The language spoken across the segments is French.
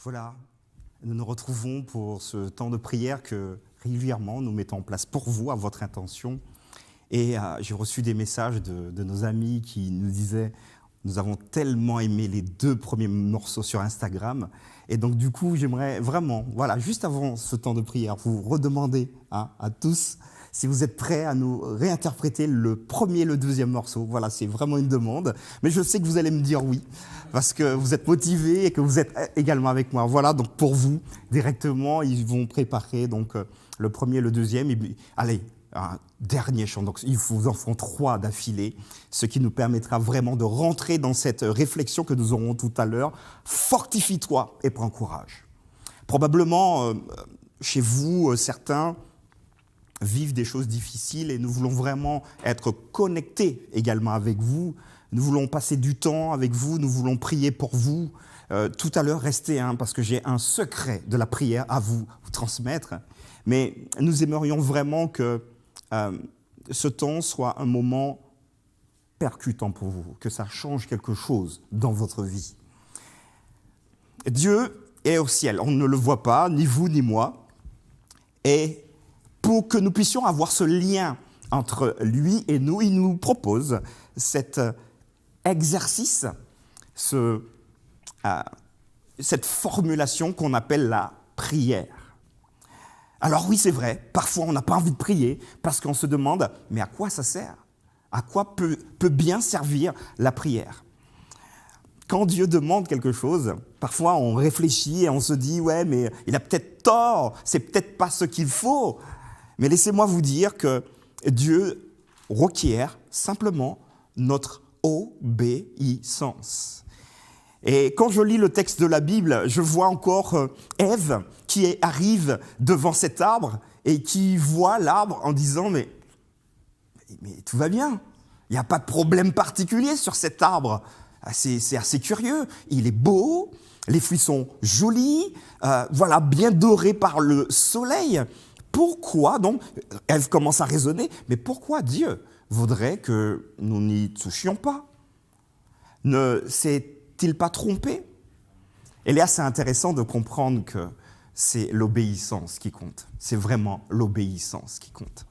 Voilà, nous nous retrouvons pour ce temps de prière que régulièrement nous mettons en place pour vous, à votre intention. Et j'ai reçu des messages de nos amis qui nous disaient « Nous avons tellement aimé les 2 premiers morceaux sur Instagram ». Et donc du coup, j'aimerais vraiment, voilà, juste avant ce temps de prière, vous redemander à tous si vous êtes prêts à nous réinterpréter le premier et le 2e morceau. Voilà, c'est vraiment une demande. Mais je sais que vous allez me dire oui, parce que vous êtes motivés et que vous êtes également avec moi. Voilà, donc pour vous, directement, ils vont préparer donc, le premier et le 2e. Et, allez, un dernier chant. Donc, ils vous en font 3 d'affilée, ce qui nous permettra vraiment de rentrer dans cette réflexion que nous aurons tout à l'heure. Fortifie-toi et prends courage. Probablement, chez vous, certains vivent des choses difficiles et nous voulons vraiment être connectés également avec vous. Nous voulons passer du temps avec vous, nous voulons prier pour vous. Tout à l'heure, restez, parce que j'ai un secret de la prière à vous transmettre. Mais nous aimerions vraiment que ce temps soit un moment percutant pour vous, que ça change quelque chose dans votre vie. Dieu est au ciel, on ne le voit pas, ni vous ni moi, et pour que nous puissions avoir ce lien entre lui et nous, il nous propose cet exercice, cette formulation qu'on appelle la prière. Alors oui, c'est vrai, parfois on n'a pas envie de prier parce qu'on se demande, mais à quoi ça sert ? À quoi peut bien servir la prière ? Quand Dieu demande quelque chose, parfois on réfléchit et on se dit, ouais, mais il a peut-être tort, c'est peut-être pas ce qu'il faut. Mais laissez-moi vous dire que Dieu requiert simplement notre obéissance. Et quand je lis le texte de la Bible, je vois encore Ève qui arrive devant cet arbre et qui voit l'arbre en disant « mais tout va bien, il n'y a pas de problème particulier sur cet arbre. C'est assez curieux, il est beau, les fruits sont jolis, voilà, bien dorés par le soleil. Pourquoi donc, Ève commence à raisonner, mais pourquoi Dieu voudrait que nous n'y touchions pas ? Ne s'est-il pas trompé ? Et là, c'est intéressant de comprendre que c'est l'obéissance qui compte. C'est vraiment l'obéissance qui compte.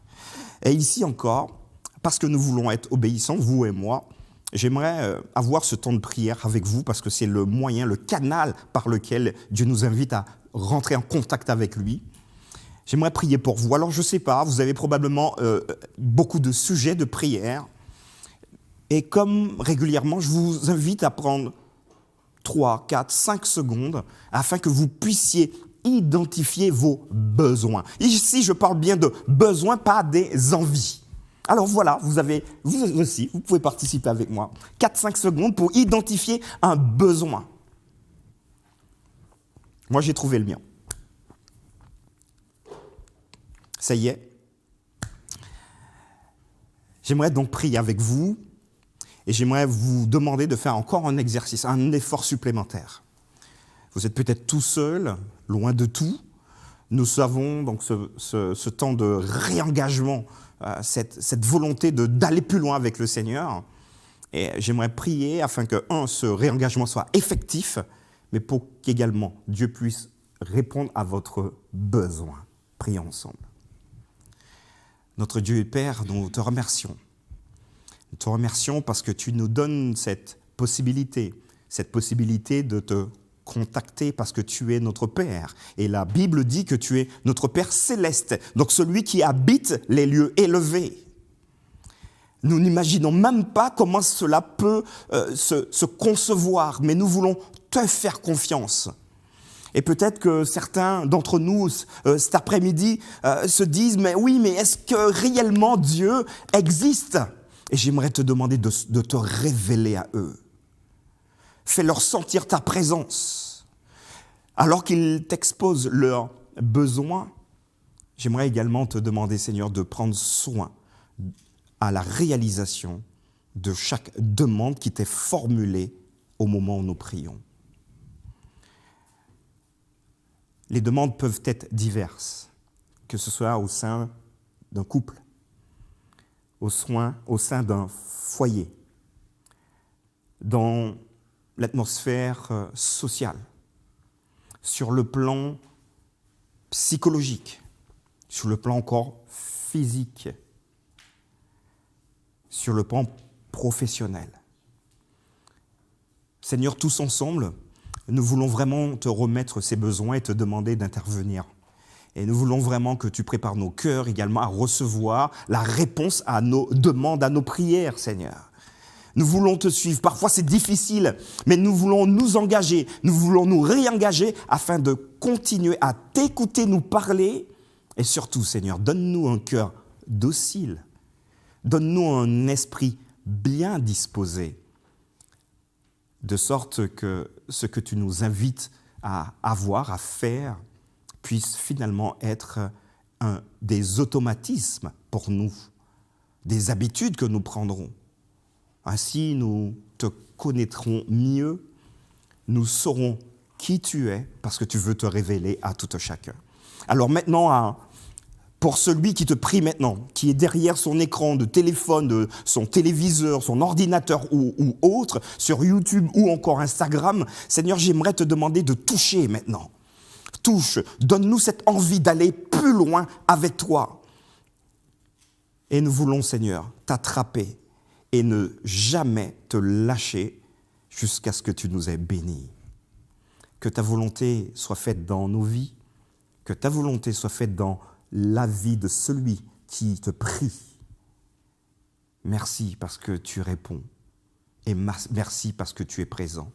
Et ici encore, parce que nous voulons être obéissants, vous et moi, j'aimerais avoir ce temps de prière avec vous parce que c'est le moyen, le canal par lequel Dieu nous invite à rentrer en contact avec lui. J'aimerais prier pour vous. Alors, je ne sais pas, vous avez probablement beaucoup de sujets de prière. Et comme régulièrement, je vous invite à prendre 3, 4, 5 secondes afin que vous puissiez identifier vos besoins. Ici, je parle bien de besoins, pas des envies. Alors voilà, vous aussi, vous pouvez participer avec moi. 4-5 secondes pour identifier un besoin. Moi, j'ai trouvé le mien. Ça y est. J'aimerais donc prier avec vous et j'aimerais vous demander de faire encore un exercice, un effort supplémentaire. Vous êtes peut-être tout seul, loin de tout. Nous avons donc ce temps de réengagement, cette volonté d'aller plus loin avec le Seigneur. Et j'aimerais prier afin que, ce réengagement soit effectif, mais pour qu'également Dieu puisse répondre à votre besoin. Prions ensemble. Notre Dieu et Père, nous te remercions. Nous te remercions parce que tu nous donnes cette possibilité de te contacter parce que tu es notre Père. Et la Bible dit que tu es notre Père céleste, donc celui qui habite les lieux élevés. Nous n'imaginons même pas comment cela peut se concevoir, mais nous voulons te faire confiance. Et peut-être que certains d'entre nous, cet après-midi, se disent « mais oui, mais est-ce que réellement Dieu existe ?» Et j'aimerais te demander de te révéler à eux. Fais-leur sentir ta présence. Alors qu'ils t'exposent leurs besoins, j'aimerais également te demander, Seigneur, de prendre soin à la réalisation de chaque demande qui t'est formulée au moment où nous prions. Les demandes peuvent être diverses, que ce soit au sein d'un couple, au sein d'un foyer, dans l'atmosphère sociale, sur le plan psychologique, sur le plan encore physique, sur le plan professionnel. Seigneur, tous ensemble, nous voulons vraiment te remettre ces besoins et te demander d'intervenir. Et nous voulons vraiment que tu prépares nos cœurs également à recevoir la réponse à nos demandes, à nos prières, Seigneur. Nous voulons te suivre. Parfois, c'est difficile, mais nous voulons nous engager, nous voulons nous réengager afin de continuer à t'écouter nous parler. Et surtout, Seigneur, donne-nous un cœur docile. Donne-nous un esprit bien disposé, de sorte que ce que tu nous invites à avoir, à faire, puisse finalement être des automatismes pour nous, des habitudes que nous prendrons. Ainsi, nous te connaîtrons mieux, nous saurons qui tu es, parce que tu veux te révéler à tout chacun. Alors maintenant, pour celui qui te prie maintenant, qui est derrière son écran de téléphone, de son téléviseur, son ordinateur ou autre, sur YouTube ou encore Instagram, Seigneur, j'aimerais te demander de toucher maintenant. Touche, donne-nous cette envie d'aller plus loin avec toi. Et nous voulons, Seigneur, t'attraper et ne jamais te lâcher jusqu'à ce que tu nous aies bénis. Que ta volonté soit faite dans nos vies, que ta volonté soit faite dans la vie de celui qui te prie. Merci parce que tu réponds et merci parce que tu es présent.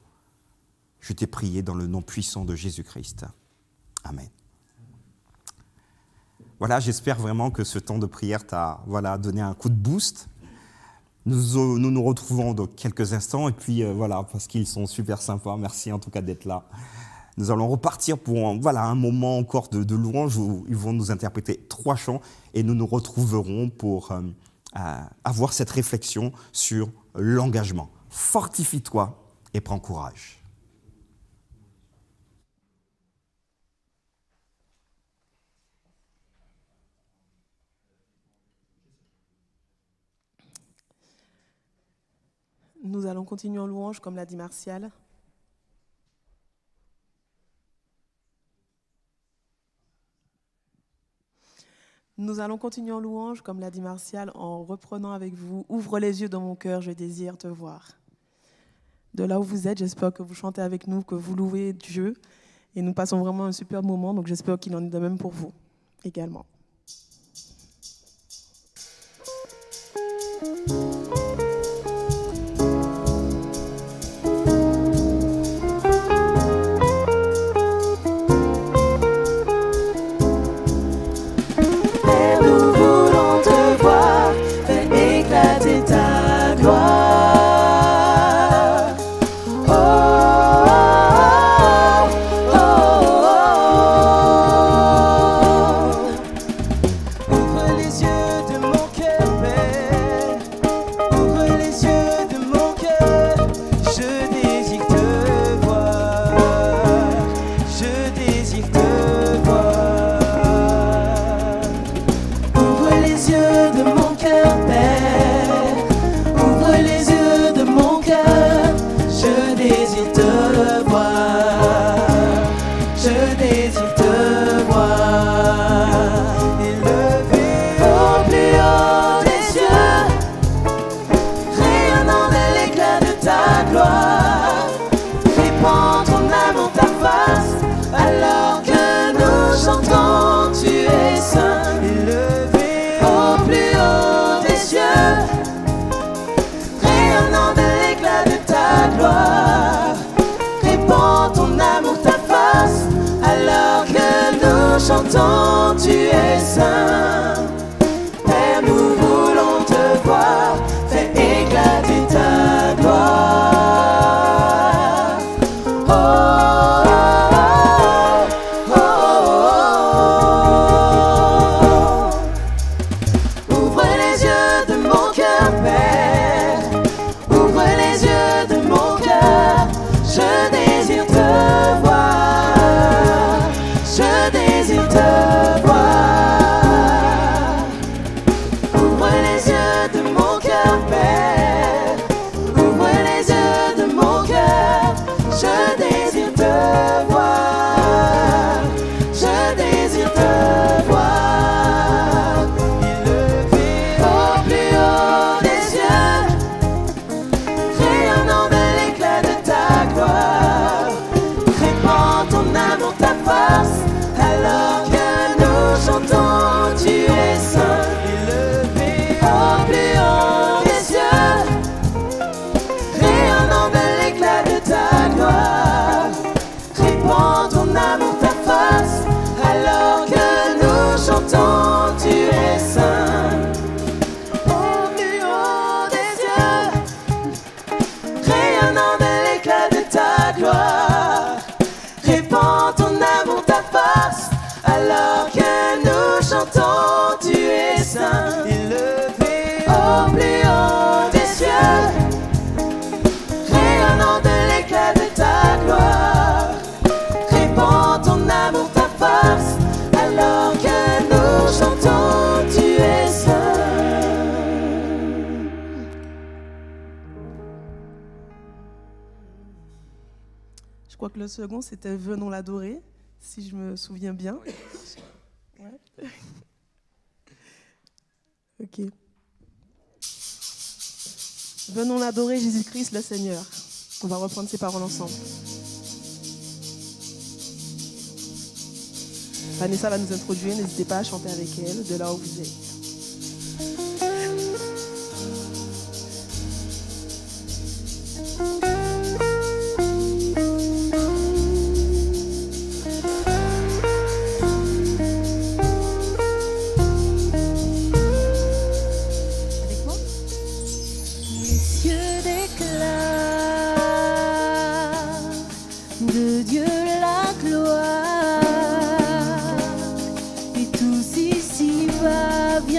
Je t'ai prié dans le nom puissant de Jésus-Christ. Amen. Voilà, j'espère vraiment que ce temps de prière t'a donné un coup de boost. Nous nous retrouvons dans quelques instants et puis parce qu'ils sont super sympas. Merci en tout cas d'être là. Nous allons repartir pour un moment encore de louange où ils vont nous interpréter 3 chants et nous nous retrouverons pour avoir cette réflexion sur l'engagement. Fortifie-toi et prends courage. Nous allons continuer en louange, comme l'a dit Martial. Nous allons continuer en louange, comme l'a dit Martial, en reprenant avec vous « Ouvre les yeux de mon cœur, je désire te voir ». De là où vous êtes, j'espère que vous chantez avec nous, que vous louez Dieu. Et nous passons vraiment un super moment, donc j'espère qu'il en est de même pour vous également. Chantons, tu es saint. Père, nous voulons te voir, fais éclater ta gloire. Oh, oh, oh, oh. Ouvre les yeux de mon cœur, Père. Ouvre les yeux de mon cœur. Je désire te voir. Je désire te voir. Je crois que le second, c'était Venons l'adorer, si je me souviens bien. Ouais. Ok. Venons l'adorer, Jésus-Christ le Seigneur. On va reprendre ces paroles ensemble. Vanessa va nous introduire, n'hésitez pas à chanter avec elle de là où vous êtes. Avec moi? Les cieux déclarent de Dieu la gloire, et tous ici va bien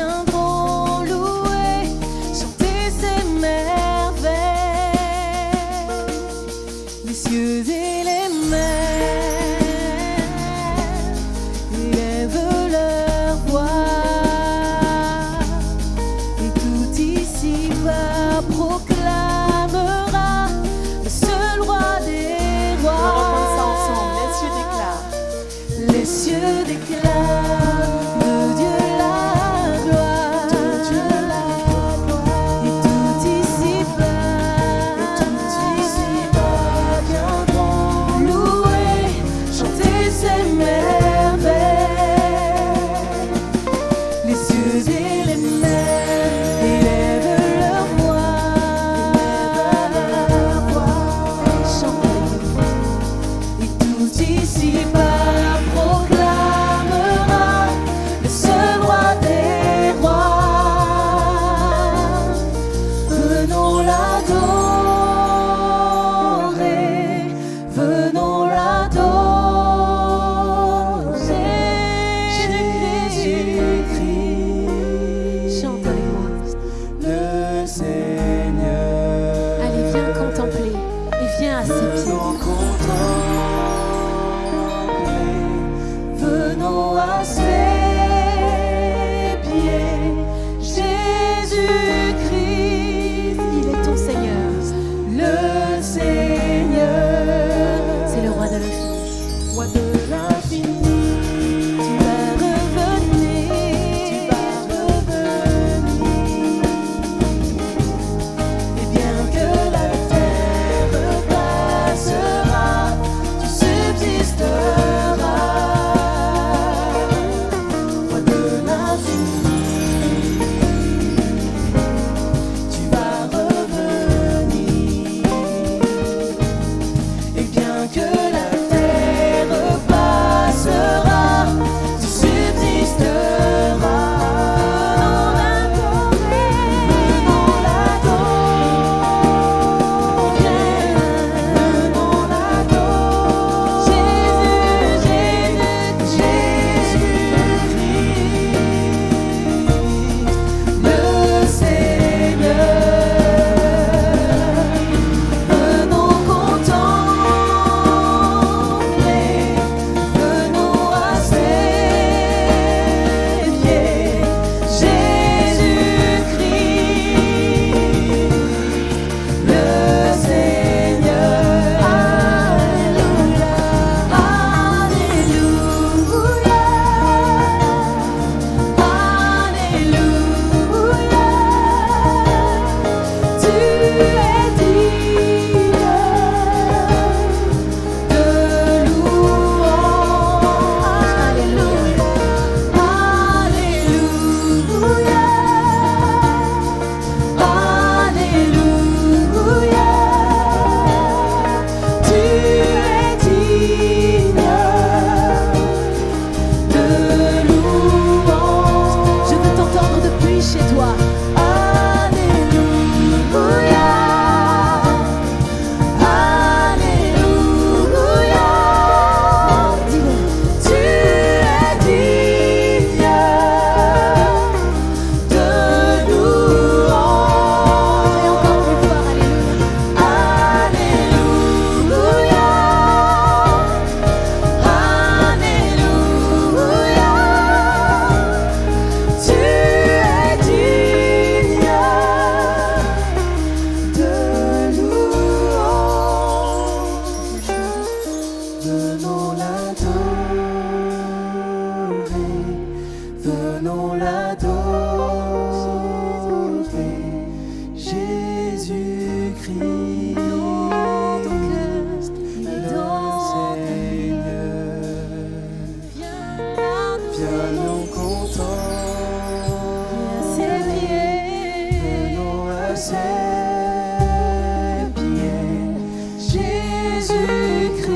Jésus-Christ,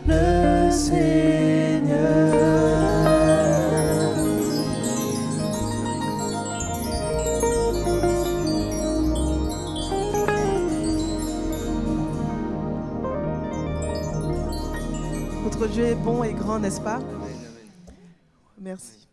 le Seigneur. Notre Dieu est bon et grand, n'est-ce pas? Merci.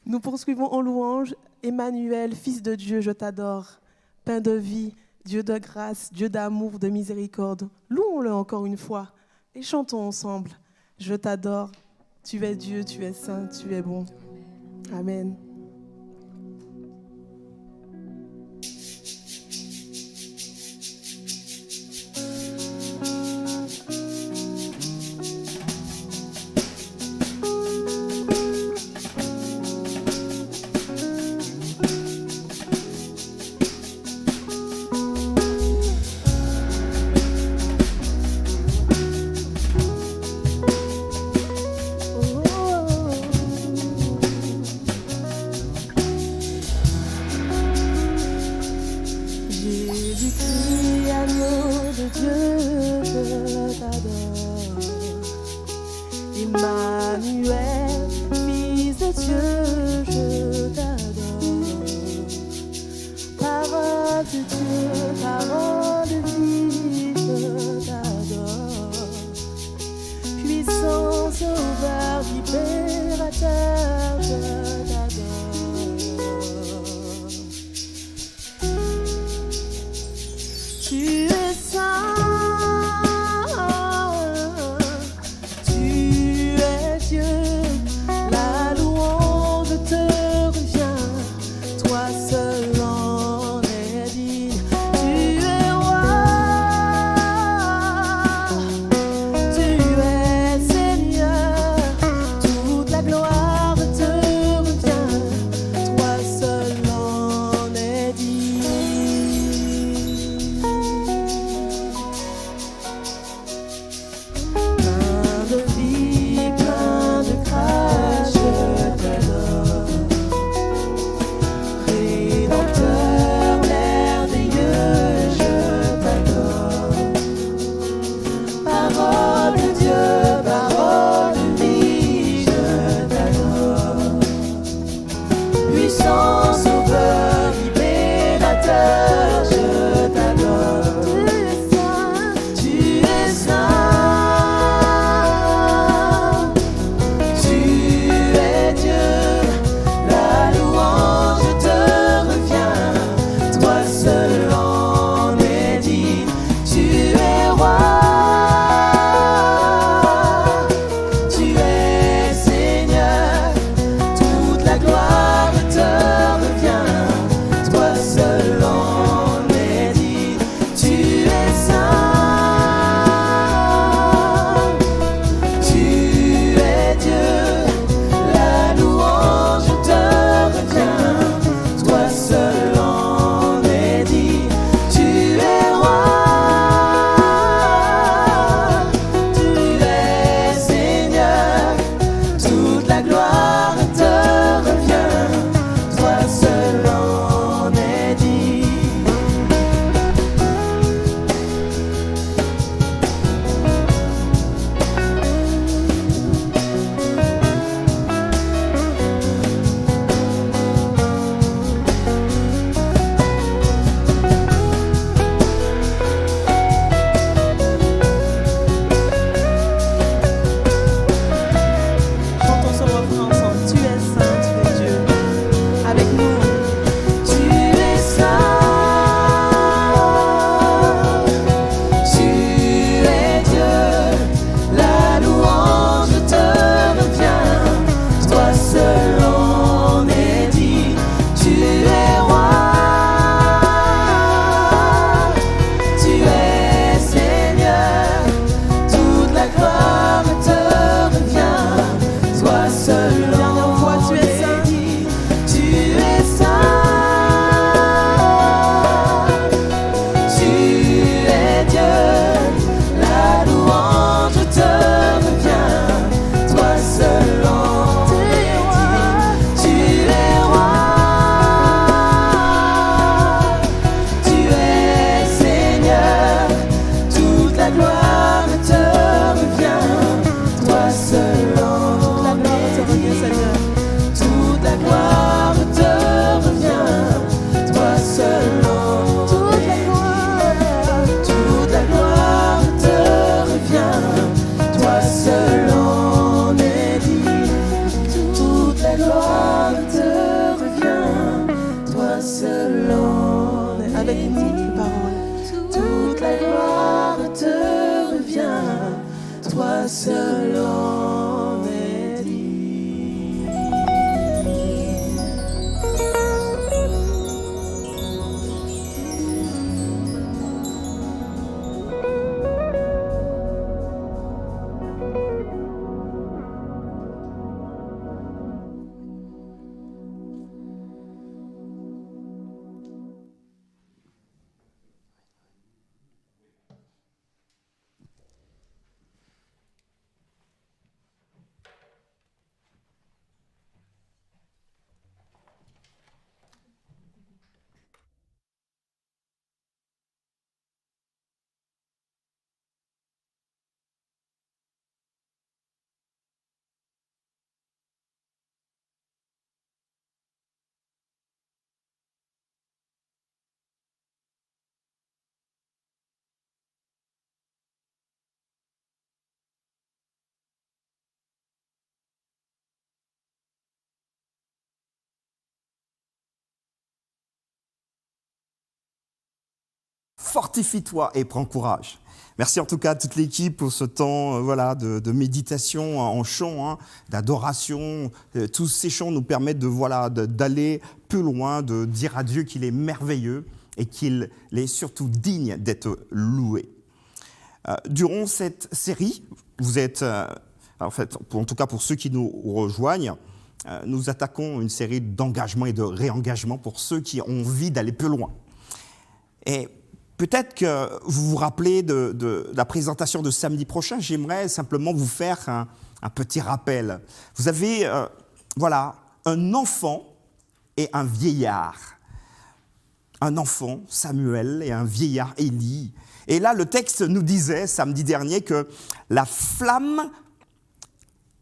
Nous poursuivons en louange. Emmanuel, Fils de Dieu, je t'adore. Pain de vie, Dieu de grâce, Dieu d'amour, de miséricorde. Louons-le encore une fois et chantons ensemble. Je t'adore. Tu es Dieu, tu es saint, tu es bon. Amen. Jésus-Christ, agneau de Dieu, je t'adore. Emmanuel, Fils de Dieu, je t'adore. Parole de Dieu, parole de vie, je t'adore. Puissant sauveur, libérateur, je t'adore. Tu es saint, tu es Dieu, la louange te revient, toi seul en es digne. Tu es roi, tu es Seigneur, toute la gloire te revient, toi seul en es digne. Plein de vie, plein de grâce, je t'adore. Rédempteur merveilleux, je t'adore. Parole de Dieu, parole de vie, je t'adore. Puissant sauveur, libérateur, je t'adore. Tu es saint, tu es Dieu, la louange te revient, toi seul en es digne. Tu es roi, tu es Seigneur, toute la gloire te revient, toi seul en es digne. Tu es saint, tu es Dieu, la louange te revient, toi seul en es digne. avec nous les paroles. Toute la gloire te revient, toi seul en es digne. Fortifie-toi et prends courage. Merci en tout cas à toute l'équipe pour ce temps de méditation en chant, d'adoration. Tous ces chants nous permettent d'aller plus loin, de dire à Dieu qu'il est merveilleux et qu'il est surtout digne d'être loué. Durant cette série, vous êtes, en tout cas pour ceux qui nous rejoignent, nous attaquons une série d'engagements et de réengagements pour ceux qui ont envie d'aller plus loin. Et peut-être que vous vous rappelez de la présentation de samedi prochain. J'aimerais simplement vous faire un petit rappel. Vous avez un enfant et un vieillard. Un enfant, Samuel, et un vieillard, Élie. Et là, le texte nous disait samedi dernier que la flamme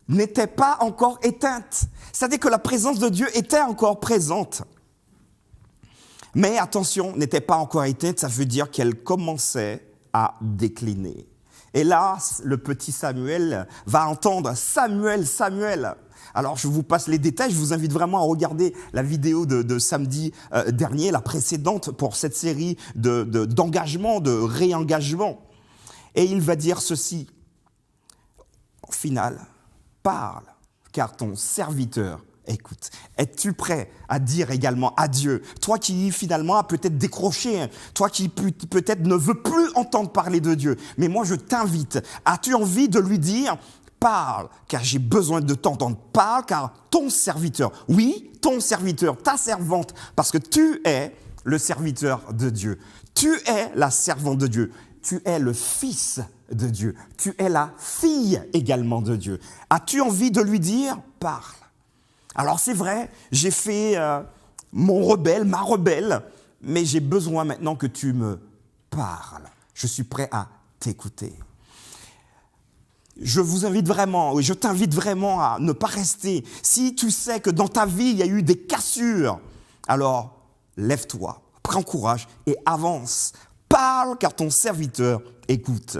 n'était pas encore éteinte. C'est-à-dire que la présence de Dieu était encore présente. Mais attention, n'était pas encore éteinte, ça veut dire qu'elle commençait à décliner. Et là, le petit Samuel va entendre « Samuel, Samuel ». Alors, je vous passe les détails, je vous invite vraiment à regarder la vidéo de samedi dernier, la précédente, pour cette série d'engagement, de réengagement. Et il va dire ceci, au final, « Parle, car ton serviteur écoute. » Es-tu prêt à dire également à Dieu, toi qui finalement as peut-être décroché, toi qui peut-être ne veux plus entendre parler de Dieu, mais moi je t'invite, as-tu envie de lui dire, parle, car j'ai besoin de t'entendre, parle, car ton serviteur, oui, ton serviteur, ta servante, parce que tu es le serviteur de Dieu, tu es la servante de Dieu, tu es le fils de Dieu, tu es la fille également de Dieu. As-tu envie de lui dire, parle? Alors c'est vrai, j'ai fait mon rebelle, ma rebelle, mais j'ai besoin maintenant que tu me parles. Je suis prêt à t'écouter. Je t'invite vraiment à ne pas rester. Si tu sais que dans ta vie, il y a eu des cassures, alors lève-toi, prends courage et avance. Parle car ton serviteur écoute.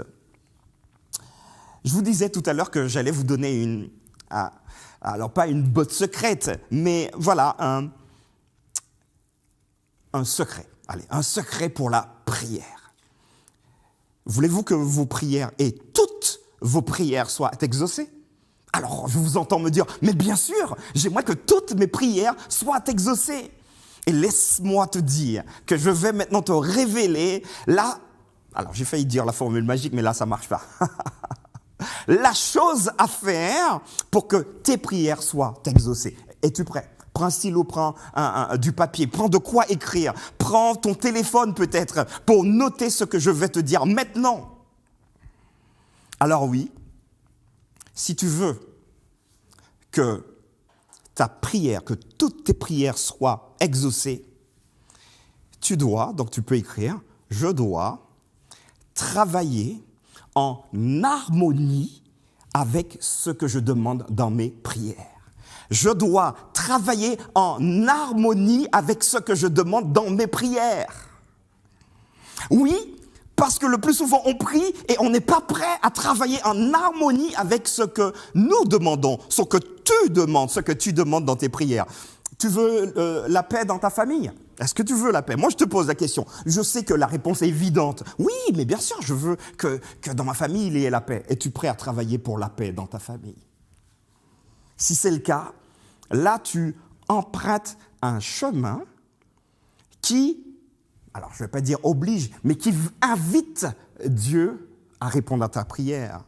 Je vous disais tout à l'heure que j'allais vous donner alors pas une botte secrète, mais voilà un secret. Allez, un secret pour la prière. Voulez-vous que vos prières et toutes vos prières soient exaucées? Alors, je vous entends me dire, mais bien sûr, j'aimerais que toutes mes prières soient exaucées. Et laisse-moi te dire que je vais maintenant te révéler alors j'ai failli dire la formule magique, mais là, ça marche pas. La chose à faire pour que tes prières soient exaucées. Es-tu prêt? Prends un stylo, prends du papier, prends de quoi écrire, prends ton téléphone peut-être pour noter ce que je vais te dire maintenant. Alors oui, si tu veux que ta prière, que toutes tes prières soient exaucées, tu peux écrire, je dois travailler en harmonie avec ce que je demande dans mes prières. Je dois travailler en harmonie avec ce que je demande dans mes prières. Oui, parce que le plus souvent on prie et on n'est pas prêt à travailler en harmonie avec ce que nous demandons, ce que tu demandes dans tes prières. Tu veux la paix dans ta famille? Est-ce que tu veux la paix? Moi, je te pose la question. Je sais que la réponse est évidente. Oui, mais bien sûr, je veux que dans ma famille, il y ait la paix. Es-tu prêt à travailler pour la paix dans ta famille? Si c'est le cas, là, tu empruntes un chemin qui, alors je ne vais pas dire oblige, mais qui invite Dieu à répondre à ta prière.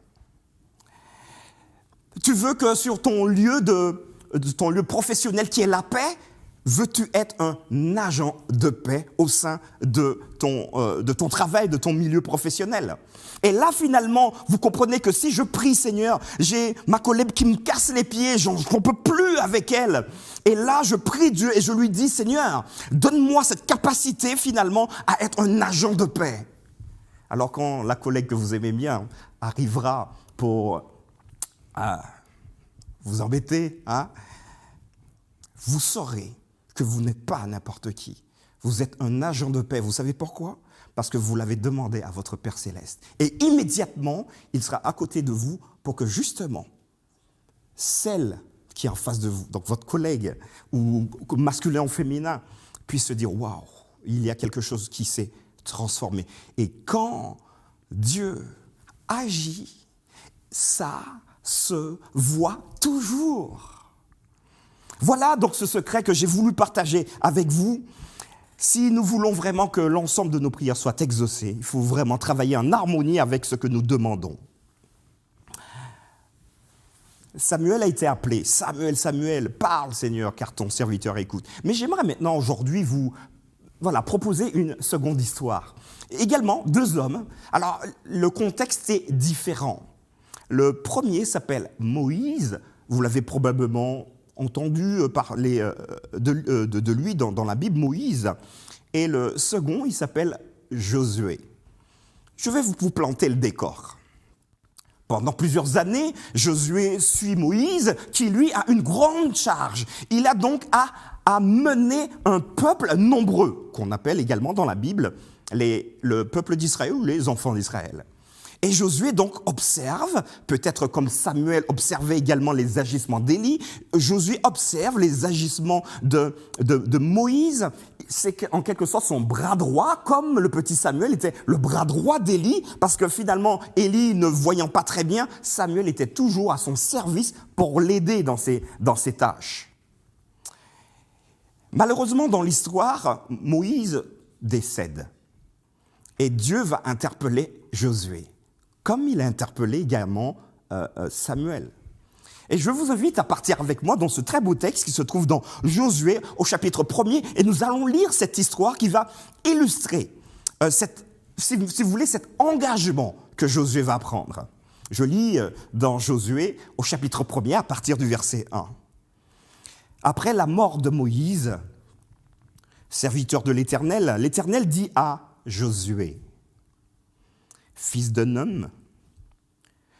Tu veux que sur ton lieu professionnel qui est la paix, veux-tu être un agent de paix au sein de ton travail, de ton milieu professionnel? Et là, finalement, vous comprenez que si je prie, Seigneur, j'ai ma collègue qui me casse les pieds, j'en peux plus avec elle. Et là, je prie Dieu et je lui dis, Seigneur, donne-moi cette capacité, finalement, à être un agent de paix. Alors quand la collègue que vous aimez bien arrivera pour vous embêter, vous saurez que vous n'êtes pas n'importe qui. Vous êtes un agent de paix. Vous savez pourquoi? Parce que vous l'avez demandé à votre Père Céleste. Et immédiatement, il sera à côté de vous pour que justement, celle qui est en face de vous, donc votre collègue, ou masculin ou féminin, puisse se dire « Waouh, il y a quelque chose qui s'est transformé. » Et quand Dieu agit, ça se voit toujours. Voilà donc ce secret que j'ai voulu partager avec vous. Si nous voulons vraiment que l'ensemble de nos prières soient exaucées, il faut vraiment travailler en harmonie avec ce que nous demandons. Samuel a été appelé. Samuel, Samuel, parle Seigneur, car ton serviteur écoute. Mais j'aimerais maintenant aujourd'hui vous proposer une seconde histoire. Également, 2 hommes. Alors, le contexte est différent. Le premier s'appelle Moïse. Vous l'avez probablement entendu parler de lui dans la Bible, Moïse. Et le second, il s'appelle Josué. Je vais vous planter le décor. Pendant plusieurs années, Josué suit Moïse, qui lui a une grande charge. Il a donc à mener un peuple nombreux, qu'on appelle également dans la Bible le peuple d'Israël ou les enfants d'Israël. Et Josué donc observe, peut-être comme Samuel observait également les agissements d'Élie, Josué observe les agissements de Moïse. C'est en quelque sorte son bras droit, comme le petit Samuel était le bras droit d'Élie, parce que finalement, Élie ne voyant pas très bien, Samuel était toujours à son service pour l'aider dans ses tâches. Malheureusement, dans l'histoire, Moïse décède. Et Dieu va interpeller Josué, comme il a interpellé également Samuel. Et je vous invite à partir avec moi dans ce très beau texte qui se trouve dans Josué au chapitre 1er, et nous allons lire cette histoire qui va illustrer, si vous voulez, cet engagement que Josué va prendre. Je lis dans Josué au chapitre 1er à partir du verset 1. Après la mort de Moïse, serviteur de l'Éternel, l'Éternel dit à Josué, fils d'un homme,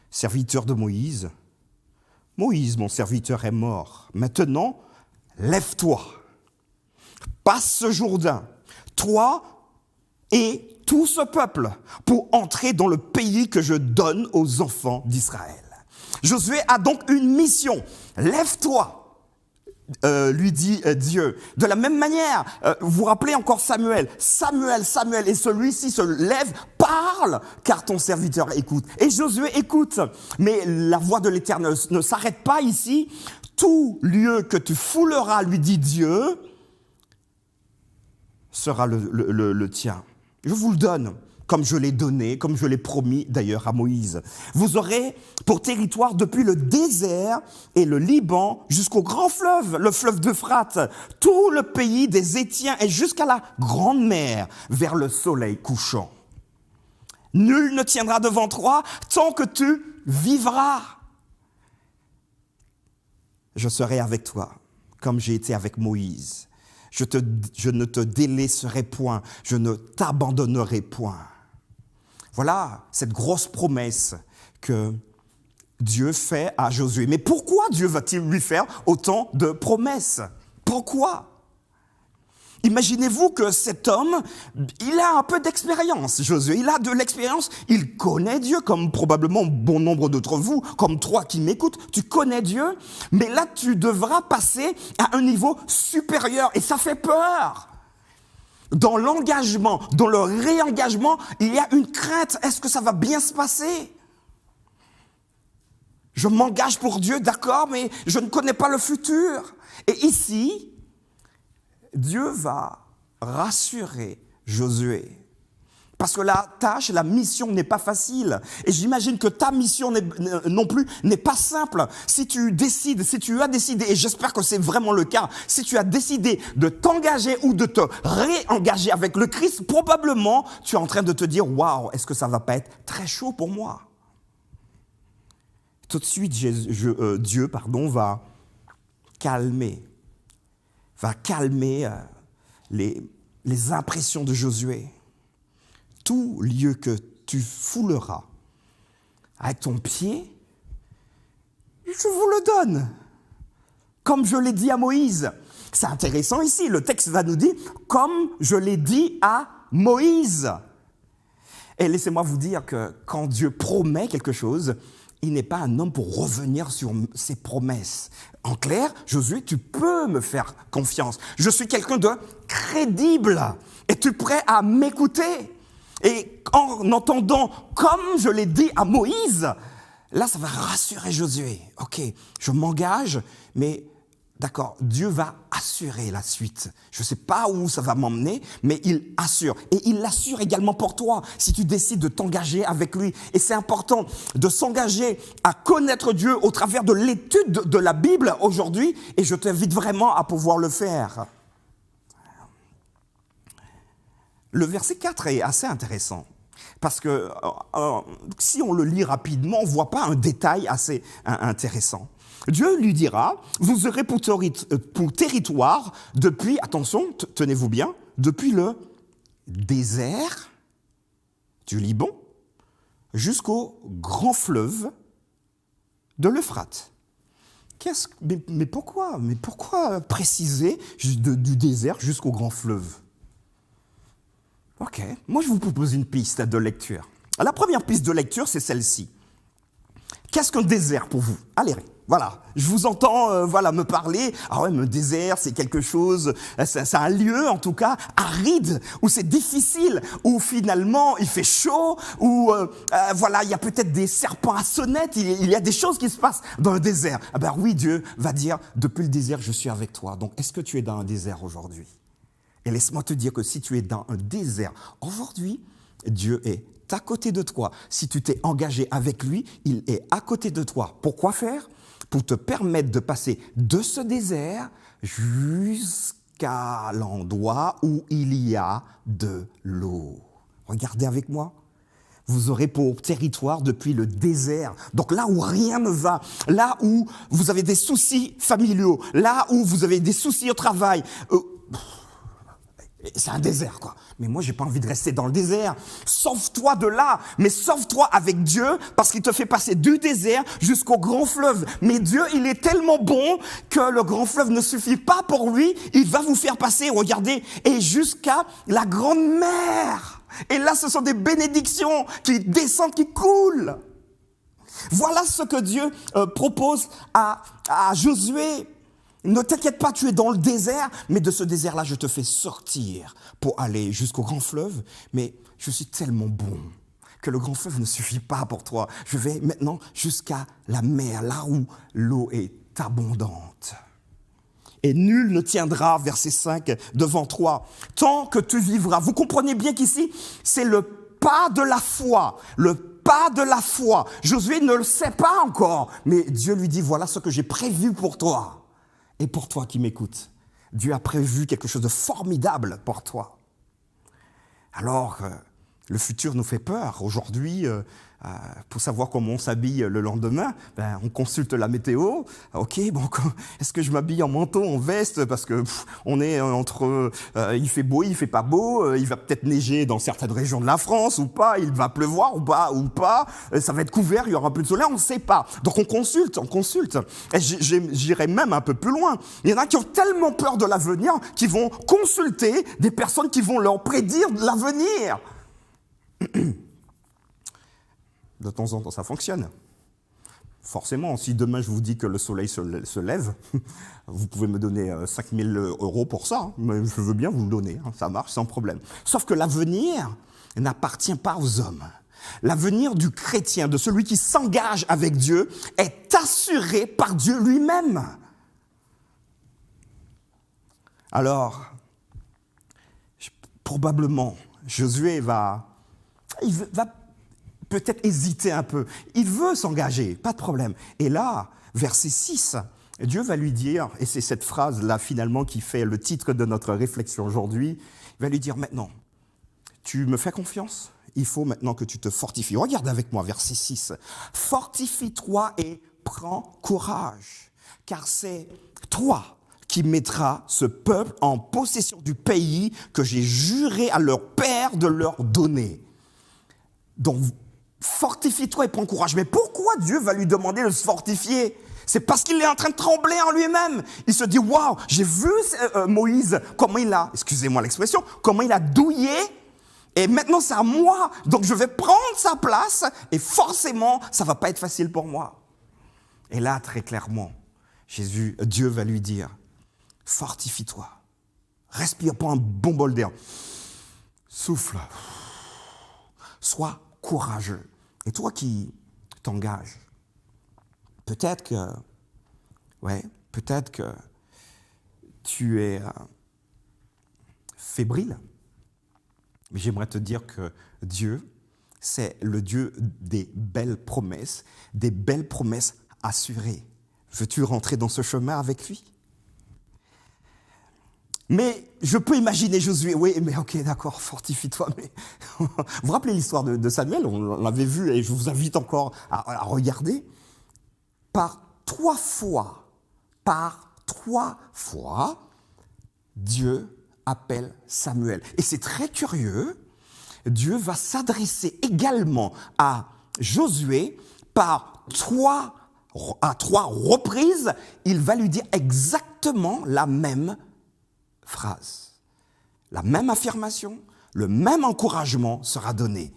serviteur de Moïse, Moïse, mon serviteur, est mort. Maintenant, lève-toi, passe ce Jourdain, toi et tout ce peuple, pour entrer dans le pays que je donne aux enfants d'Israël. Josué a donc une mission. Lève-toi, lui dit Dieu. De la même manière, vous vous rappelez encore Samuel, et celui-ci se lève, parle, car ton serviteur écoute. Et Josué écoute, mais la voix de l'Éternel ne s'arrête pas ici. Tout lieu que tu fouleras, lui dit Dieu, sera le tien. Je vous le donne, comme je l'ai donné, comme je l'ai promis d'ailleurs à Moïse. Vous aurez pour territoire depuis le désert et le Liban jusqu'au grand fleuve, le fleuve d'Euphrate, tout le pays des Hétiens et jusqu'à la grande mer, vers le soleil couchant. Nul ne tiendra devant toi tant que tu vivras. Je serai avec toi, comme j'ai été avec Moïse. Je ne te délaisserai point, je ne t'abandonnerai point. Voilà cette grosse promesse que Dieu fait à Josué. Mais pourquoi Dieu va-t-il lui faire autant de promesses? Pourquoi? Imaginez-vous que cet homme, il a un peu d'expérience, Josué. Il a de l'expérience, il connaît Dieu, comme probablement bon nombre d'entre vous, comme toi qui m'écoutes, tu connais Dieu. Mais là, tu devras passer à un niveau supérieur et ça fait peur. dans l'engagement, dans le réengagement, il y a une crainte. Est-ce que ça va bien se passer? Je m'engage pour Dieu, d'accord, mais je ne connais pas le futur. Et ici, Dieu va rassurer Josué. Parce que la tâche, la mission n'est pas facile. Et j'imagine que ta mission non plus n'est pas simple. Si tu as décidé, et j'espère que c'est vraiment le cas, si tu as décidé de t'engager ou de te réengager avec le Christ, probablement tu es en train de te dire « Waouh, est-ce que ça va pas être très chaud pour moi ?» Tout de suite, Dieu va calmer les impressions de Josué. Tout lieu que tu fouleras avec ton pied, je vous le donne. Comme je l'ai dit à Moïse. C'est intéressant ici, le texte va nous dire, comme je l'ai dit à Moïse. Et laissez-moi vous dire que quand Dieu promet quelque chose, il n'est pas un homme pour revenir sur ses promesses. En clair, Josué, tu peux me faire confiance. Je suis quelqu'un de crédible. Es-tu prêt à m'écouter? Et en entendant, comme je l'ai dit à Moïse, là, ça va rassurer Josué. Ok, je m'engage, mais d'accord, Dieu va assurer la suite. Je ne sais pas où ça va m'emmener, mais il assure. Et il l'assure également pour toi, si tu décides de t'engager avec lui. Et c'est important de s'engager à connaître Dieu au travers de l'étude de la Bible aujourd'hui. Et je t'invite vraiment à pouvoir le faire. Le verset 4 est assez intéressant, parce que si on le lit rapidement, on ne voit pas un détail assez intéressant. Dieu lui dira, vous aurez pour territoire depuis, attention, tenez-vous bien, depuis le désert du Liban jusqu'au grand fleuve de l'Euphrate. Mais pourquoi préciser du désert jusqu'au grand fleuve? Ok, moi je vous propose une piste de lecture. La première piste de lecture, c'est celle-ci. Qu'est-ce qu'un désert pour vous? Allez, voilà, je vous entends me parler. Ah ouais, mais un désert, c'est quelque chose, c'est un lieu en tout cas aride, où c'est difficile, où finalement il fait chaud, où il y a peut-être des serpents à sonnette, il y a des choses qui se passent dans un désert. Ah ben oui, Dieu va dire, depuis le désert, je suis avec toi. Donc est-ce que tu es dans un désert aujourd'hui? Et laisse-moi te dire que si tu es dans un désert, aujourd'hui, Dieu est à côté de toi. Si tu t'es engagé avec lui, il est à côté de toi. Pourquoi faire? Pour te permettre de passer de ce désert jusqu'à l'endroit où il y a de l'eau. Regardez avec moi. Vous aurez pour territoire depuis le désert. Donc là où rien ne va, là où vous avez des soucis familiaux, là où vous avez des soucis au travail, c'est un désert, quoi. Mais moi, j'ai pas envie de rester dans le désert. Sauve-toi de là, mais sauve-toi avec Dieu, parce qu'il te fait passer du désert jusqu'au grand fleuve. Mais Dieu, il est tellement bon que le grand fleuve ne suffit pas pour lui. Il va vous faire passer, regardez, et jusqu'à la grande mer. Et là, ce sont des bénédictions qui descendent, qui coulent. Voilà ce que Dieu propose à Josué. Ne t'inquiète pas, tu es dans le désert, mais de ce désert-là, je te fais sortir pour aller jusqu'au grand fleuve. Mais je suis tellement bon que le grand fleuve ne suffit pas pour toi. Je vais maintenant jusqu'à la mer, là où l'eau est abondante. Et nul ne tiendra, verset 5, devant toi, tant que tu vivras. Vous comprenez bien qu'ici, c'est le pas de la foi, le pas de la foi. Josué ne le sait pas encore, mais Dieu lui dit, voilà ce que j'ai prévu pour toi. Et pour toi qui m'écoutes, Dieu a prévu quelque chose de formidable pour toi. Alors, le futur nous fait peur. Aujourd'hui, pour savoir comment on s'habille le lendemain, on consulte la météo. Ok, bon, est-ce que je m'habille en manteau, en veste? Parce que on est entre, il fait beau, il fait pas beau, il va peut-être neiger dans certaines régions de la France ou pas, il va pleuvoir ou pas, ça va être couvert, il y aura un peu de soleil, on ne sait pas. Donc on consulte. Et j'irai même un peu plus loin. Il y en a qui ont tellement peur de l'avenir qu'ils vont consulter des personnes qui vont leur prédire l'avenir. De temps en temps, ça fonctionne. Forcément, si demain je vous dis que le soleil se lève, vous pouvez me donner 5 000 € pour ça, hein, mais je veux bien vous le donner, hein, ça marche sans problème. Sauf que l'avenir n'appartient pas aux hommes. L'avenir du chrétien, de celui qui s'engage avec Dieu, est assuré par Dieu lui-même. Alors, probablement, Josué va peut-être hésiter un peu. Il veut s'engager, pas de problème. Et là, verset 6, Dieu va lui dire, et c'est cette phrase-là finalement qui fait le titre de notre réflexion aujourd'hui, il va lui dire maintenant, tu me fais confiance ? Il faut maintenant que tu te fortifies. Regarde avec moi, verset 6. Fortifie-toi et prends courage, car c'est toi qui mettras ce peuple en possession du pays que j'ai juré à leur père de leur donner. Donc, fortifie-toi et prends courage. Mais pourquoi Dieu va lui demander de se fortifier ? C'est parce qu'il est en train de trembler en lui-même. Il se dit, waouh, j'ai vu Moïse, comment il a, excusez-moi l'expression, comment il a douillé. Et maintenant, c'est à moi. Donc, je vais prendre sa place et forcément, ça ne va pas être facile pour moi. Et là, très clairement, Dieu va lui dire, fortifie-toi. Respire, prends un bon bol d'air. Souffle. Sois courageux. Et toi qui t'engages, peut-être que tu es fébrile. Mais j'aimerais te dire que Dieu, c'est le Dieu des belles promesses assurées. Veux-tu rentrer dans ce chemin avec lui ? Mais je peux imaginer Josué, oui, mais ok, d'accord, fortifie-toi. Mais vous vous rappelez l'histoire de Samuel ? On l'avait vu et je vous invite encore à regarder. Par trois fois, Dieu appelle Samuel. Et c'est très curieux, Dieu va s'adresser également à Josué à trois reprises. Il va lui dire exactement la même phrase. La même affirmation, le même encouragement sera donné.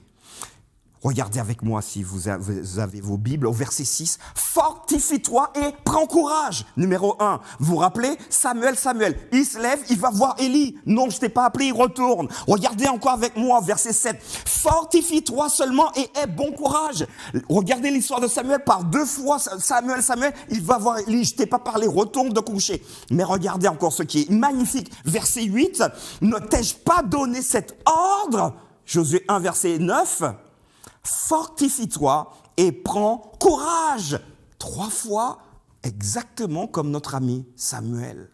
Regardez avec moi si vous avez vos Bibles au verset 6. Fortifie-toi et prends courage. Numéro 1. Vous vous rappelez, Samuel, il se lève, il va voir Élie. Non, je t'ai pas appelé, il retourne. Regardez encore avec moi, verset 7. Fortifie-toi seulement et aie bon courage. Regardez l'histoire de Samuel par 2 fois. Samuel, il va voir Élie. Je t'ai pas parlé, retourne de coucher. Mais regardez encore ce qui est magnifique. Verset 8. Ne t'ai-je pas donné cet ordre? Josué 1, verset 9. Fortifie-toi et prends courage. 3 fois, exactement comme notre ami Samuel.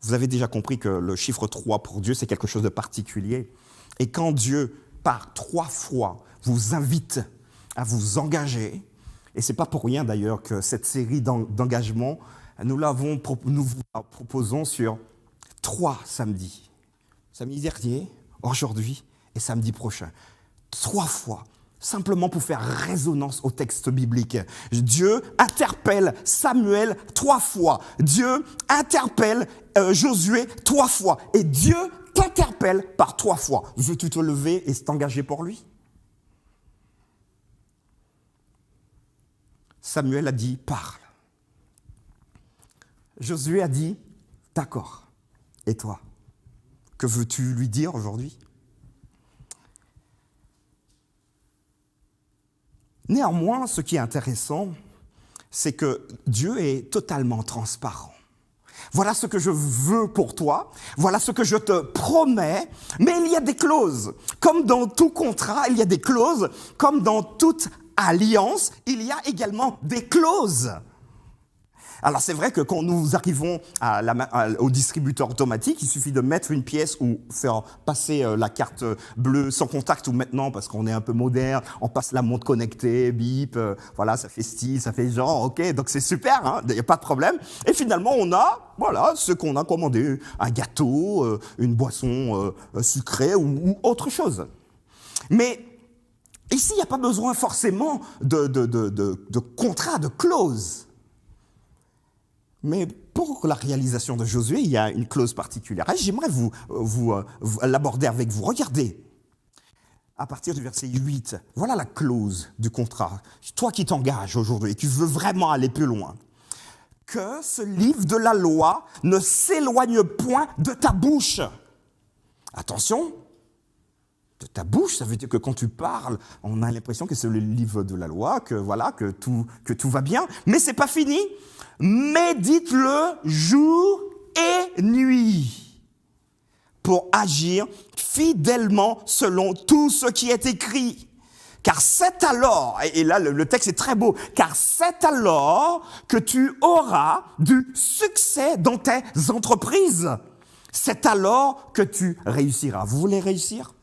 Vous avez déjà compris que le chiffre 3 pour Dieu, c'est quelque chose de particulier. Et quand Dieu, par 3 fois, vous invite à vous engager, et ce n'est pas pour rien d'ailleurs que cette série d'engagements, nous vous la proposons sur 3 samedis. Samedi dernier, aujourd'hui et samedi prochain. 3 fois, simplement pour faire résonance au texte biblique. Dieu interpelle Samuel 3 fois. Dieu interpelle Josué 3 fois. Et Dieu t'interpelle par 3 fois. Veux-tu te lever et t'engager pour lui? Samuel a dit, parle. Josué a dit, d'accord. Et toi, que veux-tu lui dire aujourd'hui? Néanmoins, ce qui est intéressant, c'est que Dieu est totalement transparent. Voilà ce que je veux pour toi, voilà ce que je te promets, mais il y a des clauses. Comme dans tout contrat, il y a des clauses, comme dans toute alliance, il y a également des clauses. Alors c'est vrai que quand nous arrivons au distributeur automatique, il suffit de mettre une pièce ou faire passer la carte bleue sans contact, ou maintenant, parce qu'on est un peu moderne, on passe la montre connectée, bip, voilà, ça fait style, ça fait genre, ok, donc c'est super, hein, il n'y a pas de problème. Et finalement, on a, voilà, ce qu'on a commandé, un gâteau, une boisson sucrée ou autre chose. Mais ici, il n'y a pas besoin forcément de contrat, de clause. Mais pour la réalisation de Josué, il y a une clause particulière. Et j'aimerais vous l'aborder avec vous. Regardez, à partir du verset 8. Voilà la clause du contrat. Toi qui t'engages aujourd'hui et qui veux vraiment aller plus loin. Que ce livre de la loi ne s'éloigne point de ta bouche. Attention, de ta bouche, ça veut dire que quand tu parles, on a l'impression que c'est le livre de la loi, que voilà, que tout va bien. Mais c'est pas fini. Médite-le jour et nuit pour agir fidèlement selon tout ce qui est écrit. Car c'est alors, et là le texte est très beau, car c'est alors que tu auras du succès dans tes entreprises. C'est alors que tu réussiras. Vous voulez réussir ?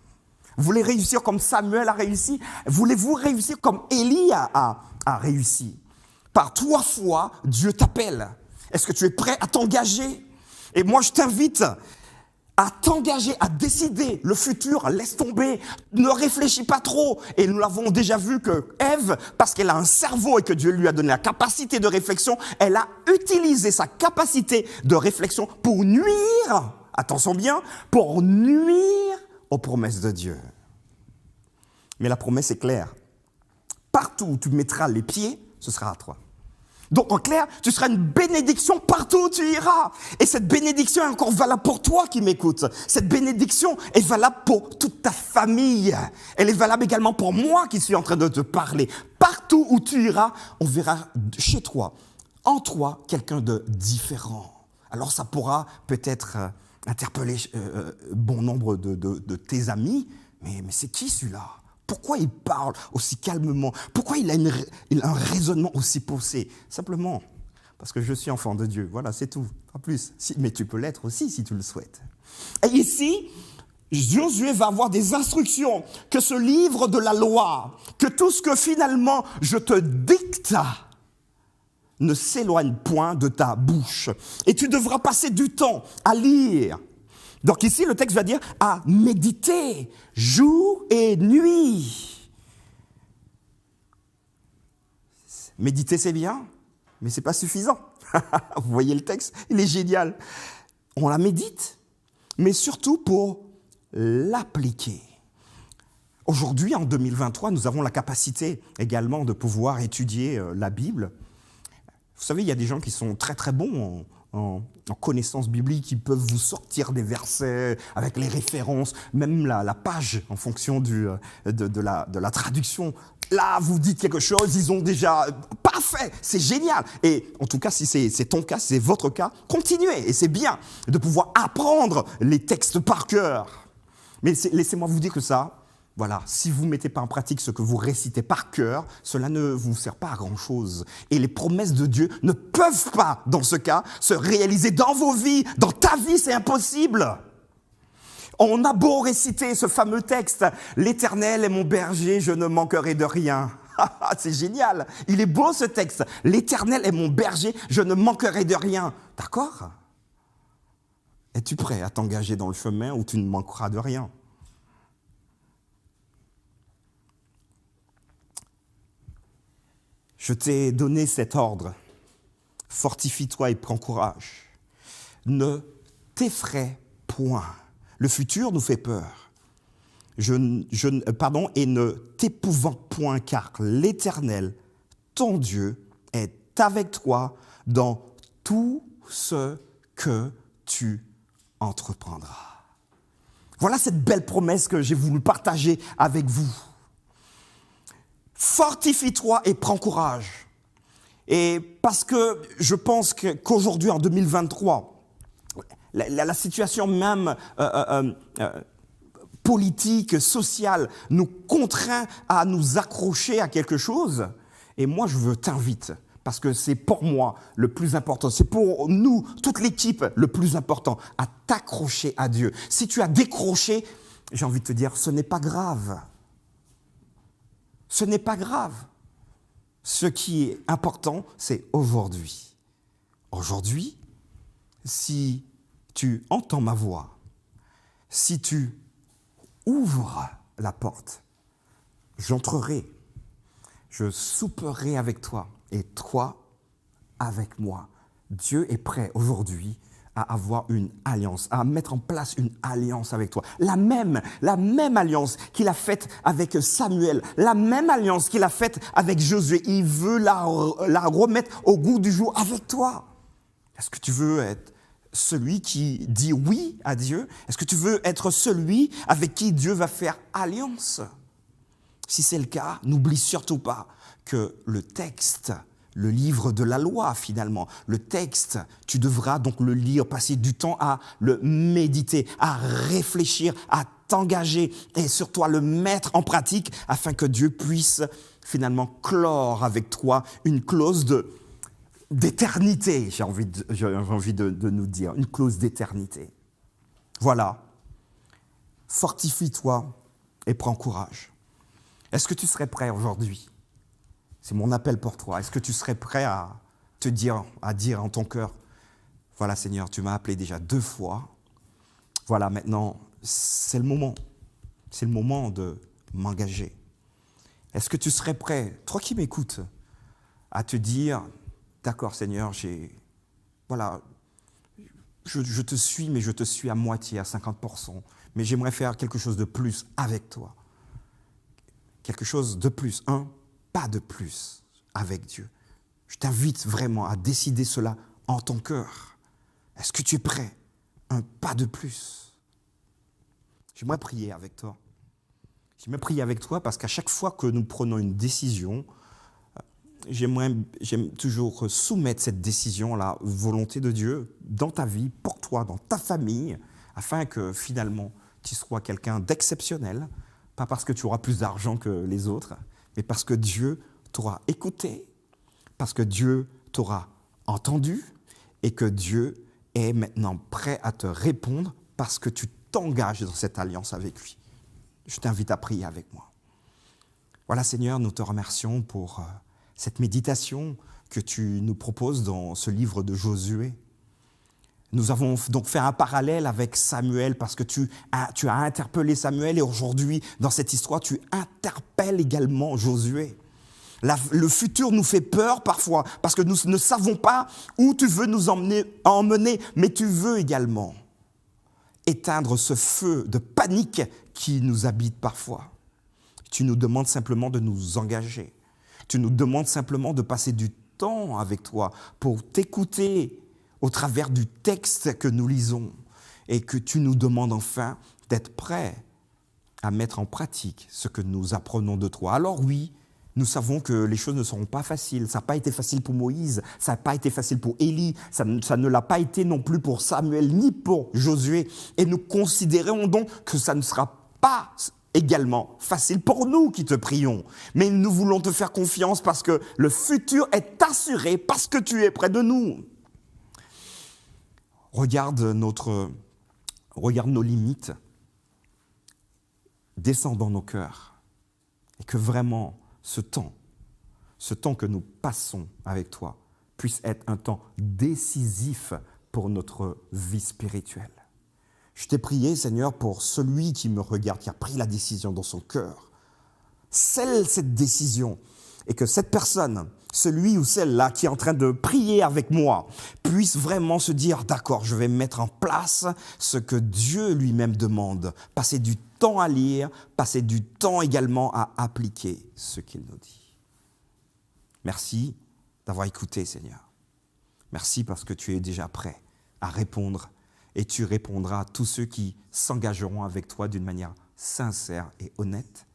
Vous voulez réussir comme Samuel a réussi ? Voulez-vous réussir comme Élie a réussi ? Par 3 fois, Dieu t'appelle. Est-ce que tu es prêt à t'engager ? Et moi, je t'invite à t'engager, à décider. Le futur, laisse tomber. Ne réfléchis pas trop. Et nous l'avons déjà vu que Ève, parce qu'elle a un cerveau et que Dieu lui a donné la capacité de réflexion, elle a utilisé sa capacité de réflexion pour nuire, attention bien, pour nuire aux promesses de Dieu. Mais la promesse est claire. Partout où tu mettras les pieds, ce sera à toi. Donc en clair, tu seras une bénédiction partout où tu iras. Et cette bénédiction est encore valable pour toi qui m'écoutes. Cette bénédiction est valable pour toute ta famille. Elle est valable également pour moi qui suis en train de te parler. Partout où tu iras, on verra chez toi, en toi, quelqu'un de différent. Alors ça pourra peut-être interpeller bon nombre de tes amis, mais c'est qui celui-là ? Pourquoi il parle aussi calmement ? Pourquoi il a un raisonnement aussi poussé ? Simplement parce que je suis enfant de Dieu. Voilà, c'est tout. Pas plus. Mais tu peux l'être aussi si tu le souhaites. Et ici, Josué va avoir des instructions que ce livre de la loi, que tout ce que finalement je te dicte, ne s'éloigne point de ta bouche. Et tu devras passer du temps à lire. Donc ici, le texte va dire à méditer jour et nuit. Méditer, c'est bien, mais ce n'est pas suffisant. Vous voyez le texte, il est génial. On la médite, mais surtout pour l'appliquer. Aujourd'hui, en 2023, nous avons la capacité également de pouvoir étudier la Bible. Vous savez, il y a des gens qui sont très très bons en connaissances bibliques, ils peuvent vous sortir des versets avec les références, même la page en fonction de la traduction. Là, vous dites quelque chose, ils ont déjà... Parfait, c'est génial. Et en tout cas, si c'est ton cas, si c'est votre cas, continuez. Et c'est bien de pouvoir apprendre les textes par cœur. Mais laissez-moi vous dire que ça... Voilà, si vous ne mettez pas en pratique ce que vous récitez par cœur, cela ne vous sert pas à grand-chose. Et les promesses de Dieu ne peuvent pas, dans ce cas, se réaliser dans vos vies. Dans ta vie, c'est impossible. On a beau réciter ce fameux texte, « L'Éternel est mon berger, je ne manquerai de rien ». C'est génial, il est beau ce texte. « L'Éternel est mon berger, je ne manquerai de rien ». D'accord ? Es-tu prêt à t'engager dans le chemin où tu ne manqueras de rien ? Je t'ai donné cet ordre. Fortifie-toi et prends courage. Ne t'effraie point. Le futur nous fait peur. Et ne t'épouvante point, car l'Éternel, ton Dieu, est avec toi dans tout ce que tu entreprendras. Voilà cette belle promesse que j'ai voulu partager avec vous. Fortifie-toi et prends courage. Et parce que je pense qu'aujourd'hui, en 2023, la situation même politique, sociale, nous contraint à nous accrocher à quelque chose. Et moi, je veux t'inviter, parce que c'est pour moi le plus important, c'est pour nous, toute l'équipe, le plus important, à t'accrocher à Dieu. Si tu as décroché, j'ai envie de te dire, ce n'est pas grave. Ce n'est pas grave. Ce qui est important, c'est aujourd'hui. Aujourd'hui, si tu entends ma voix, si tu ouvres la porte, j'entrerai, je souperai avec toi et toi avec moi. Dieu est prêt aujourd'hui à avoir une alliance, à mettre en place une alliance avec toi. La même alliance qu'il a faite avec Samuel, la même alliance qu'il a faite avec Josué. Il veut la remettre au goût du jour avec toi. Est-ce que tu veux être celui qui dit oui à Dieu? Est-ce que tu veux être celui avec qui Dieu va faire alliance? Si c'est le cas, n'oublie surtout pas que le texte, le livre de la loi finalement, le texte, tu devras donc le lire, passer du temps à le méditer, à réfléchir, à t'engager et surtout à le mettre en pratique afin que Dieu puisse finalement clore avec toi une clause d'éternité, j'ai envie de nous dire, une clause d'éternité. Voilà, fortifie-toi et prends courage. Est-ce que tu serais prêt aujourd'hui? C'est mon appel pour toi. Est-ce que tu serais prêt à dire en ton cœur, voilà Seigneur, tu m'as appelé déjà 2 fois. Voilà, maintenant, c'est le moment. C'est le moment de m'engager. Est-ce que tu serais prêt, toi qui m'écoutes, à te dire, d'accord Seigneur, je te suis, mais je te suis à moitié, à 50%. Mais j'aimerais faire quelque chose de plus avec toi. Quelque chose de plus, un pas de plus avec Dieu. Je t'invite vraiment à décider cela en ton cœur. Est-ce que tu es prêt? Un pas de plus. J'aimerais prier avec toi. J'aimerais prier avec toi parce qu'à chaque fois que nous prenons une décision, j'aime toujours soumettre cette décision à la volonté de Dieu dans ta vie, pour toi, dans ta famille, afin que finalement tu sois quelqu'un d'exceptionnel, pas parce que tu auras plus d'argent que les autres, mais parce que Dieu t'aura écouté, parce que Dieu t'aura entendu et que Dieu est maintenant prêt à te répondre parce que tu t'engages dans cette alliance avec lui. Je t'invite à prier avec moi. Voilà Seigneur, nous te remercions pour cette méditation que tu nous proposes dans ce livre de Josué. Nous avons donc fait un parallèle avec Samuel parce que tu as interpellé Samuel et aujourd'hui, dans cette histoire, tu interpelles également Josué. Le futur nous fait peur parfois parce que nous ne savons pas où tu veux nous emmener, mais tu veux également éteindre ce feu de panique qui nous habite parfois. Tu nous demandes simplement de nous engager. Tu nous demandes simplement de passer du temps avec toi pour t'écouter au travers du texte que nous lisons et que tu nous demandes enfin d'être prêts à mettre en pratique ce que nous apprenons de toi. Alors oui, nous savons que les choses ne seront pas faciles. Ça n'a pas été facile pour Moïse, ça n'a pas été facile pour Élie, ça ne l'a pas été non plus pour Samuel ni pour Josué. Et nous considérons donc que ça ne sera pas également facile pour nous qui te prions. Mais nous voulons te faire confiance parce que le futur est assuré parce que tu es près de nous. Regarde nos limites, descends dans nos cœurs et que vraiment ce temps que nous passons avec toi puisse être un temps décisif pour notre vie spirituelle. Je t'ai prié, Seigneur, pour celui qui me regarde, qui a pris la décision dans son cœur. Scelle cette décision et que cette personne, celui ou celle-là qui est en train de prier avec moi, puisse vraiment se dire, d'accord, je vais mettre en place ce que Dieu lui-même demande. Passer du temps à lire, passer du temps également à appliquer ce qu'il nous dit. Merci d'avoir écouté, Seigneur. Merci parce que tu es déjà prêt à répondre et tu répondras à tous ceux qui s'engageront avec toi d'une manière sincère et honnête.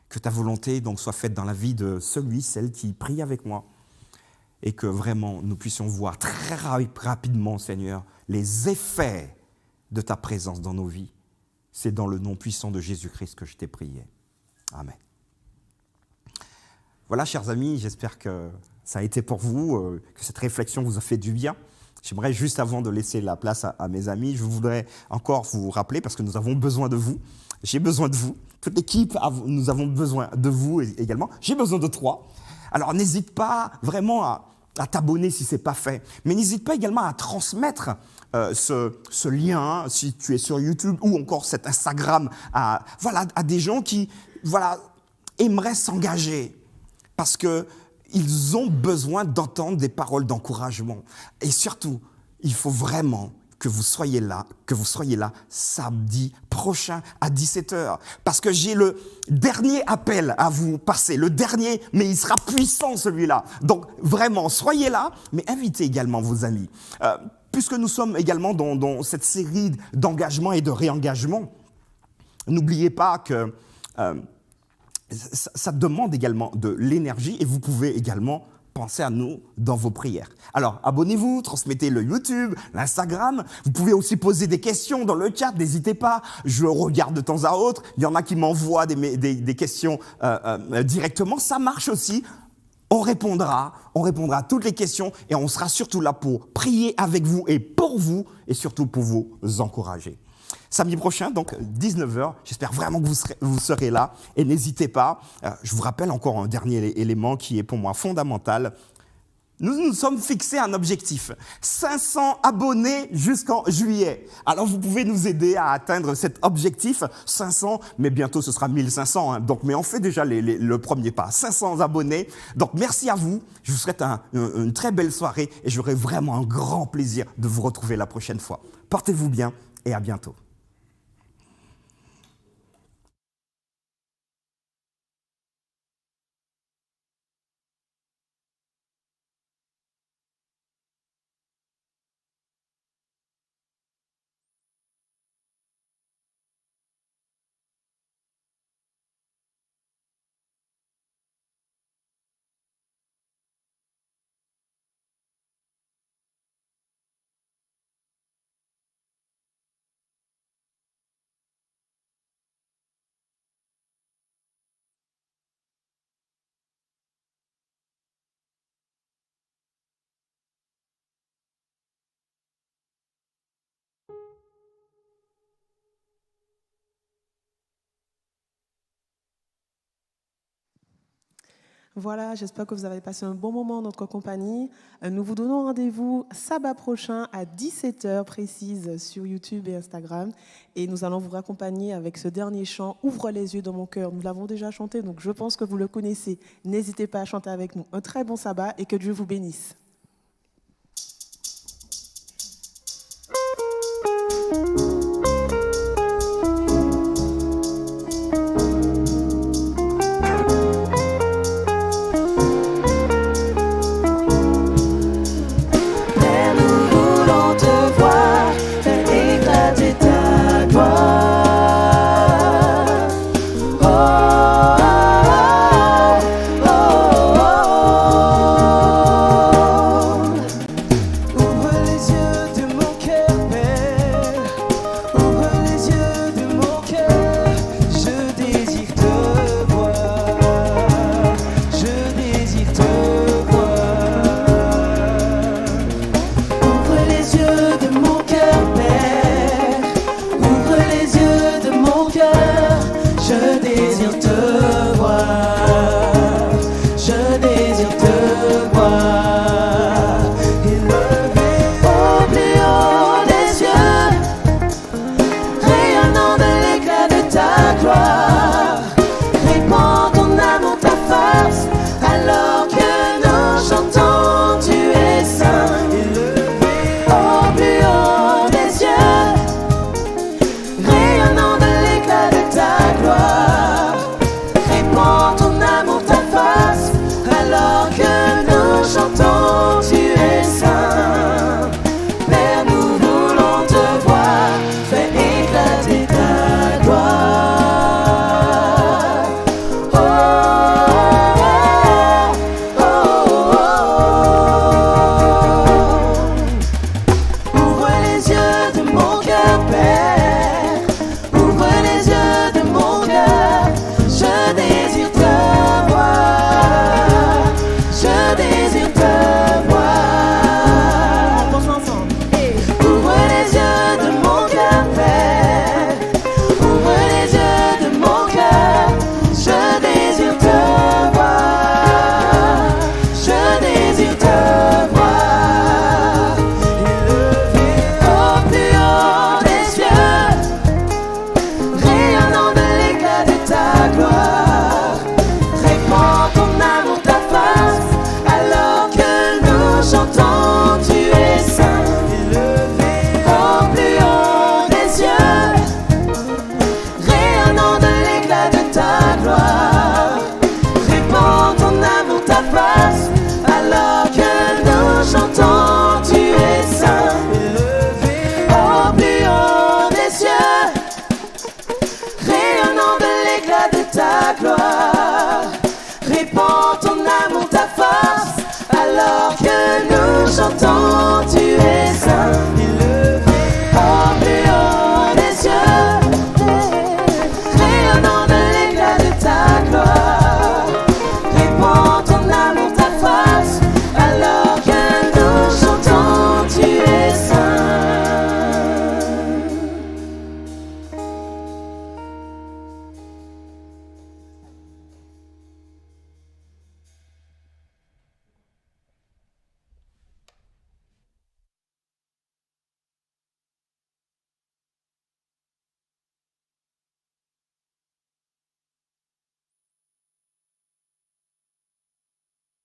Que ta volonté donc soit faite dans la vie de celle qui prie avec moi et que vraiment nous puissions voir très rapidement, Seigneur, les effets de ta présence dans nos vies. C'est dans le nom puissant de Jésus-Christ que je t'ai prié. Amen. Voilà, chers amis, j'espère que ça a été pour vous, que cette réflexion vous a fait du bien. J'aimerais juste avant de laisser la place à mes amis, je voudrais encore vous rappeler, parce que nous avons besoin de vous, j'ai besoin de vous, toute l'équipe, nous avons besoin de vous également, j'ai besoin de toi. Alors n'hésite pas vraiment à t'abonner si ce n'est pas fait, mais n'hésite pas également à transmettre ce lien, si tu es sur YouTube ou encore cet Instagram, à des gens qui aimeraient s'engager, parce qu'ils ont besoin d'entendre des paroles d'encouragement. Et surtout, il faut vraiment que vous soyez là samedi prochain à 17h. Parce que j'ai le dernier appel à vous passer, le dernier, mais il sera puissant celui-là. Donc vraiment, soyez là, mais invitez également vos amis. Puisque nous sommes également dans cette série d'engagement et de réengagement, n'oubliez pas que ça demande également de l'énergie et vous pouvez également penser à nous dans vos prières. Alors, abonnez-vous, transmettez le YouTube, l'Instagram. Vous pouvez aussi poser des questions dans le chat, n'hésitez pas. Je regarde de temps à autre. Il y en a qui m'envoient des questions directement. Ça marche aussi. On répondra à toutes les questions et on sera surtout là pour prier avec vous et surtout pour vous encourager. Samedi prochain, donc 19h, j'espère vraiment que vous serez là et n'hésitez pas. Je vous rappelle encore un dernier élément qui est pour moi fondamental. Nous nous sommes fixés un objectif, 500 abonnés jusqu'en juillet. Alors vous pouvez nous aider à atteindre cet objectif, 500, mais bientôt ce sera 1500. Hein. Donc, mais on fait déjà le premier pas, 500 abonnés. Donc merci à vous, je vous souhaite une très belle soirée et j'aurai vraiment un grand plaisir de vous retrouver la prochaine fois. Portez-vous bien et à bientôt. Voilà, j'espère que vous avez passé un bon moment en notre compagnie. Nous vous donnons rendez-vous sabbat prochain à 17h précise sur YouTube et Instagram. Et nous allons vous raccompagner avec ce dernier chant, Ouvre les yeux dans mon cœur. Nous l'avons déjà chanté, donc je pense que vous le connaissez. N'hésitez pas à chanter avec nous. Un très bon sabbat et que Dieu vous bénisse. Je désire te